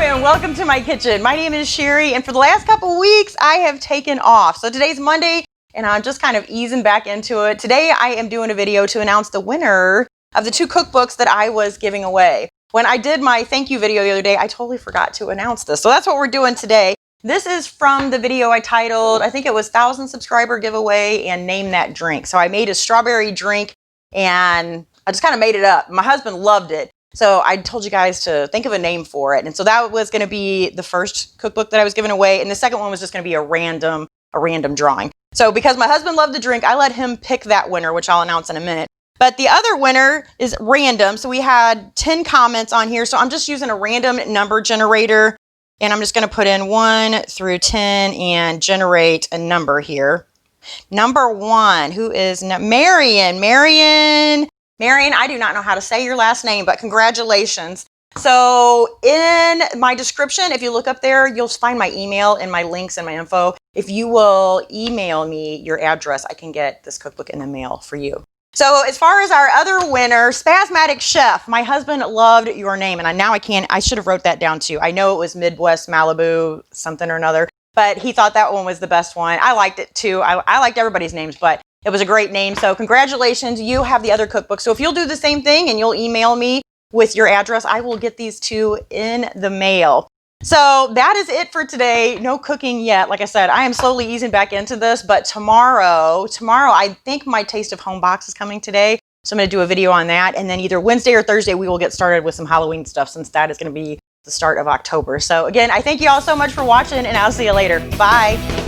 and welcome to my kitchen. My name is Cheri, and for the last couple weeks I have taken off. So today's Monday and I'm just kind of easing back into it. Today I am doing a video to announce the winner of the 2 cookbooks that I was giving away. When I did my thank you video the other day, I totally forgot to announce this. So that's what we're doing today. This is from the video I titled, I think it was 1,000 subscriber giveaway and name that drink. So I made a strawberry drink and I just kind of made it up. My husband loved it. So I told you guys to think of a name for it. And so that was going to be the first cookbook that I was giving away. And the second one was just going to be a random drawing. So because my husband loved the drink, I let him pick that winner, which I'll announce in a minute. But the other winner is random. So we had 10 comments on here. So I'm just using a random number generator. And I'm just going to put in 1 through 10 and generate a number here. Number 1, who is Marion. Marion, I do not know how to say your last name, but congratulations. So in my description, if you look up there, you'll find my email and my links and my info. If you will email me your address, I can get this cookbook in the mail for you. So as far as our other winner, Spasmatic Chef, my husband loved your name. And I should have wrote that down too. I know it was Midwest Malibu, something or another, but he thought that one was the best one. I liked it too. I liked everybody's names, but it was a great name. So congratulations, you have the other cookbook. So if you'll do the same thing and you'll email me with your address, I will get these 2 in the mail. So that is it for today. No cooking yet. Like I said, I am slowly easing back into this, but tomorrow, I think my Taste of Home box is coming today. So I'm going to do a video on that. And then either Wednesday or Thursday, we will get started with some Halloween stuff since that is going to be the start of October. So again, I thank you all so much for watching and I'll see you later. Bye.